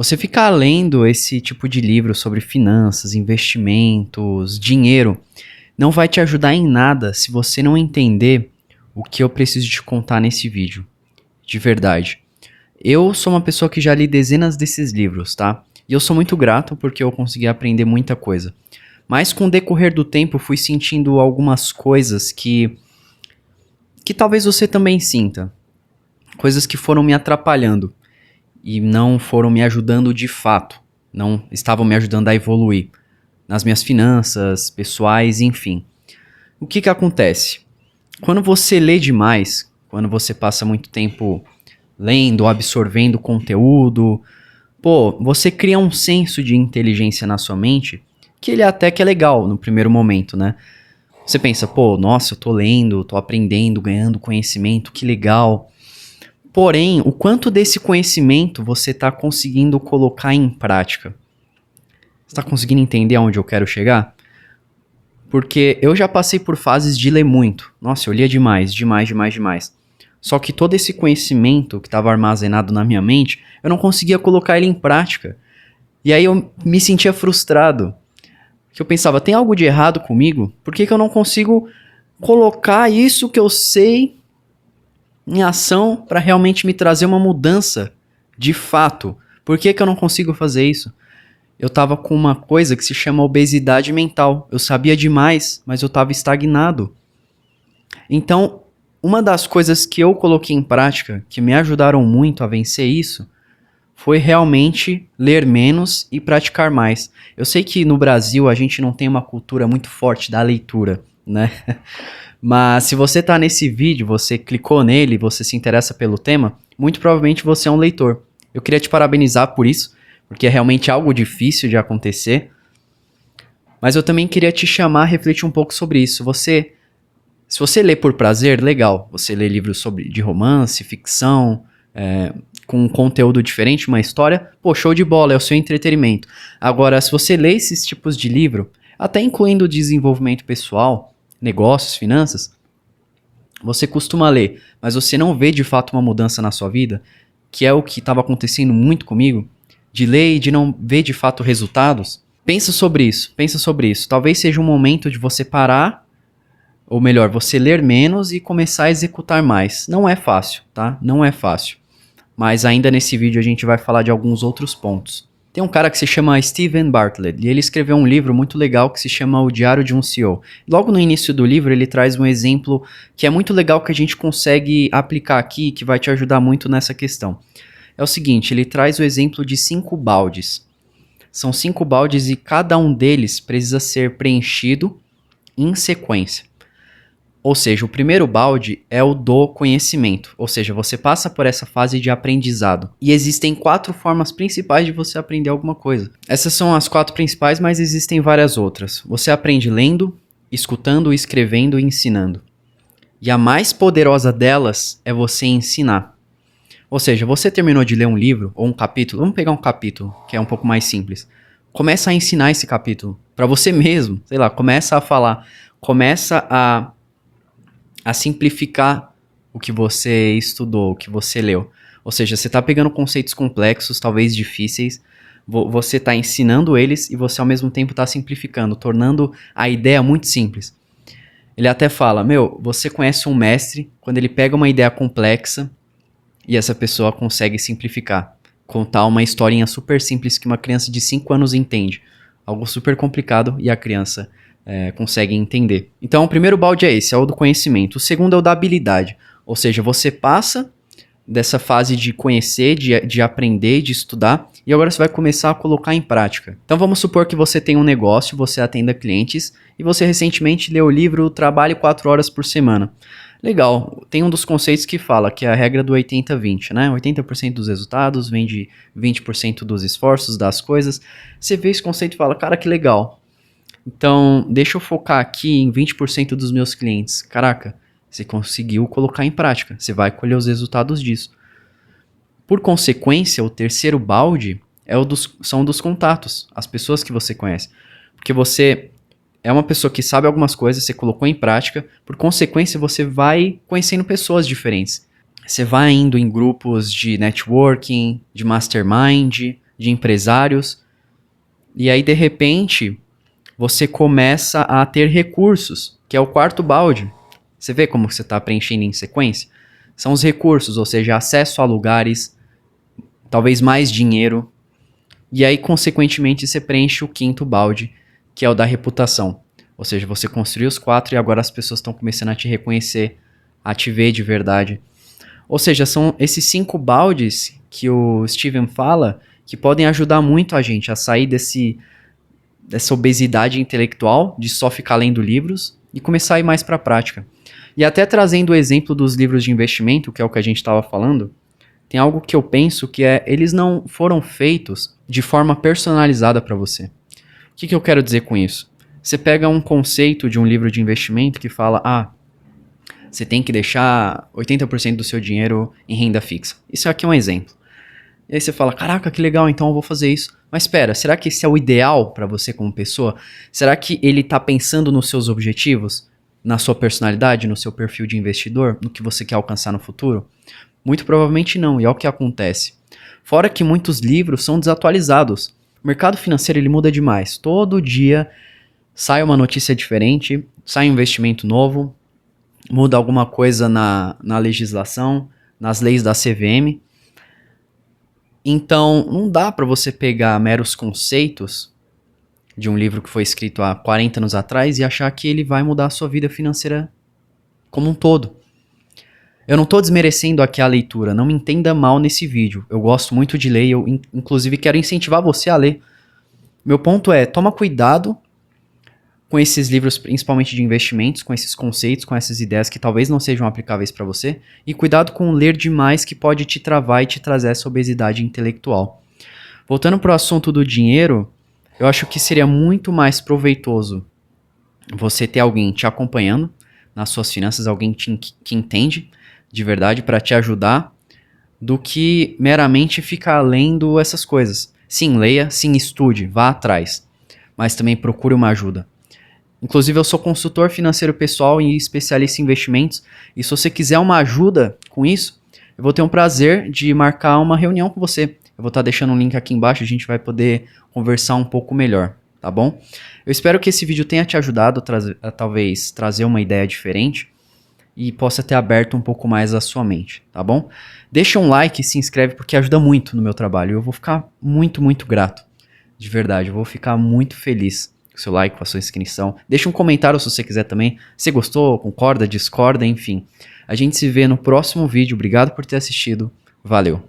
Você ficar lendo esse tipo de livro sobre finanças, investimentos, dinheiro, não vai te ajudar em nada se você não entender o que eu preciso te contar nesse vídeo. De verdade. Eu sou uma pessoa que já li dezenas desses livros, tá? E eu sou muito grato porque eu consegui aprender muita coisa. Mas com o decorrer do tempo fui sentindo algumas coisas que talvez você também sinta. Coisas que foram me atrapalhando e não foram me ajudando de fato. Não estavam me ajudando a evoluir nas minhas finanças, pessoais, enfim. O que acontece? Quando você lê demais, quando você passa muito tempo lendo, absorvendo conteúdo, você cria um senso de inteligência na sua mente que ele até que é legal no primeiro momento, né? Você pensa, nossa, eu tô lendo, tô aprendendo, ganhando conhecimento, que legal. Porém, o quanto desse conhecimento você tá conseguindo colocar em prática? Você tá conseguindo entender aonde eu quero chegar? Porque eu já passei por fases de ler muito. Nossa, eu lia demais, demais, demais, demais. Só que todo esse conhecimento que estava armazenado na minha mente, eu não conseguia colocar ele em prática. E aí eu me sentia frustrado. Que eu pensava, tem algo de errado comigo? Por que eu não consigo colocar isso que eu sei em ação para realmente me trazer uma mudança de fato? Por que eu não consigo fazer isso? Eu tava com uma coisa que se chama obesidade mental. Eu sabia demais, mas eu tava estagnado. Então, uma das coisas que eu coloquei em prática, que me ajudaram muito a vencer isso, foi realmente ler menos e praticar mais. Eu sei que no Brasil a gente não tem uma cultura muito forte da leitura, né? Mas se você tá nesse vídeo, você clicou nele, você se interessa pelo tema, muito provavelmente você é um leitor. Eu queria te parabenizar por isso, porque é realmente algo difícil de acontecer. Mas eu também queria te chamar a refletir um pouco sobre isso. Se você lê por prazer, legal. Você lê livros de romance, ficção, com um conteúdo diferente, uma história, show de bola, é o seu entretenimento. Agora, se você lê esses tipos de livro, até incluindo desenvolvimento pessoal, negócios, finanças, você costuma ler, mas você não vê de fato uma mudança na sua vida, que é o que estava acontecendo muito comigo, de ler e de não ver de fato resultados. Pensa sobre isso, pensa sobre isso. Talvez seja um momento de você parar, ou melhor, você ler menos e começar a executar mais. Não é fácil, tá? Não é fácil. Mas ainda nesse vídeo a gente vai falar de alguns outros pontos. Tem um cara que se chama Steven Bartlett, e ele escreveu um livro muito legal que se chama O Diário de um CEO. Logo no início do livro ele traz um exemplo que é muito legal que a gente consegue aplicar aqui, que vai te ajudar muito nessa questão. É o seguinte, ele traz o exemplo de 5 baldes. São 5 baldes e cada um deles precisa ser preenchido em sequência. Ou seja, o primeiro balde é o do conhecimento, ou seja, você passa por essa fase de aprendizado. E existem 4 formas principais de você aprender alguma coisa. Essas são as 4 principais, mas existem várias outras. Você aprende lendo, escutando, escrevendo e ensinando. E a mais poderosa delas é você ensinar. Ou seja, você terminou de ler um livro ou um capítulo, vamos pegar um capítulo, que é um pouco mais simples. Começa a ensinar esse capítulo para você mesmo, sei lá, começa a falar, começa a simplificar o que você estudou, o que você leu. Ou seja, você está pegando conceitos complexos, talvez difíceis, você está ensinando eles e você ao mesmo tempo está simplificando, tornando a ideia muito simples. Ele até fala, você conhece um mestre quando ele pega uma ideia complexa e essa pessoa consegue simplificar, contar uma historinha super simples que uma criança de 5 anos entende. Algo super complicado e a criança consegue entender. Então, o primeiro balde é esse, é o do conhecimento. O segundo é o da habilidade. Ou seja, você passa dessa fase de conhecer, de aprender, de estudar, e agora você vai começar a colocar em prática. Então, vamos supor que você tem um negócio, você atenda clientes, e você recentemente leu o livro Trabalhe 4 horas por semana. Legal, tem um dos conceitos que fala que é a regra do 80-20, né? 80% dos resultados vem de 20% dos esforços, das coisas. Você vê esse conceito e fala, cara, que legal. Então, deixa eu focar aqui em 20% dos meus clientes. Caraca, você conseguiu colocar em prática. Você vai colher os resultados disso. Por consequência, o terceiro balde são dos contatos, as pessoas que você conhece. Porque você é uma pessoa que sabe algumas coisas, você colocou em prática. Por consequência, você vai conhecendo pessoas diferentes. Você vai indo em grupos de networking, de mastermind, de empresários. E aí, de repente, você começa a ter recursos, que é o quarto balde. Você vê como você está preenchendo em sequência? São os recursos, ou seja, acesso a lugares, talvez mais dinheiro. E aí, consequentemente, você preenche o quinto balde, que é o da reputação. Ou seja, você construiu os 4 e agora as pessoas estão começando a te reconhecer, a te ver de verdade. Ou seja, são esses 5 baldes que o Steven fala que podem ajudar muito a gente a sair dessa obesidade intelectual de só ficar lendo livros e começar a ir mais para a prática. E até trazendo o exemplo dos livros de investimento, que é o que a gente estava falando, tem algo que eu penso que eles não foram feitos de forma personalizada para você. O que eu quero dizer com isso? Você pega um conceito de um livro de investimento que fala, você tem que deixar 80% do seu dinheiro em renda fixa. Isso aqui é um exemplo. E aí você fala, caraca, que legal, então eu vou fazer isso. Mas espera, será que esse é o ideal para você como pessoa? Será que ele tá pensando nos seus objetivos? Na sua personalidade, no seu perfil de investidor? No que você quer alcançar no futuro? Muito provavelmente não, e é o que acontece. Fora que muitos livros são desatualizados. O mercado financeiro ele muda demais. Todo dia sai uma notícia diferente, sai um investimento novo, muda alguma coisa na legislação, nas leis da CVM. Então, não dá para você pegar meros conceitos de um livro que foi escrito há 40 anos atrás e achar que ele vai mudar a sua vida financeira como um todo. Eu não estou desmerecendo aqui a leitura, não me entenda mal nesse vídeo. Eu gosto muito de ler e eu, inclusive, quero incentivar você a ler. Meu ponto é, toma cuidado com esses livros, principalmente de investimentos, com esses conceitos, com essas ideias que talvez não sejam aplicáveis para você, e cuidado com ler demais que pode te travar e te trazer essa obesidade intelectual. Voltando para o assunto do dinheiro, eu acho que seria muito mais proveitoso você ter alguém te acompanhando nas suas finanças, alguém que entende de verdade para te ajudar, do que meramente ficar lendo essas coisas. Sim, leia, sim, estude, vá atrás, mas também procure uma ajuda. Inclusive, eu sou consultor financeiro pessoal e especialista em investimentos. E se você quiser uma ajuda com isso, eu vou ter um prazer de marcar uma reunião com você. Eu vou estar deixando um link aqui embaixo, a gente vai poder conversar um pouco melhor, tá bom? Eu espero que esse vídeo tenha te ajudado a talvez trazer uma ideia diferente e possa ter aberto um pouco mais a sua mente, tá bom? Deixa um like e se inscreve porque ajuda muito no meu trabalho. Eu vou ficar muito, muito grato. De verdade, eu vou ficar muito feliz com o seu like, com a sua inscrição. Deixa um comentário se você quiser também. Se gostou, concorda, discorda, enfim. A gente se vê no próximo vídeo. Obrigado por ter assistido. Valeu!